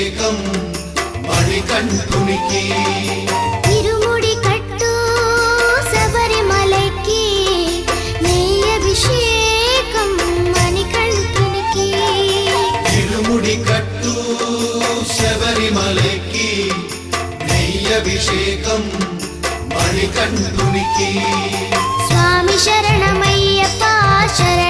అభిషేకం మణికంఠునికి ఇరుముడి కట్టు శబరిమలకి నెయ్యి అభిషేకం మణికంఠునికి ఇరుముడి కట్టు శబరిమలకి నెయ్యి అభిషేకం మణికంఠునికి స్వామి శరణమయ్యప్ప శరణ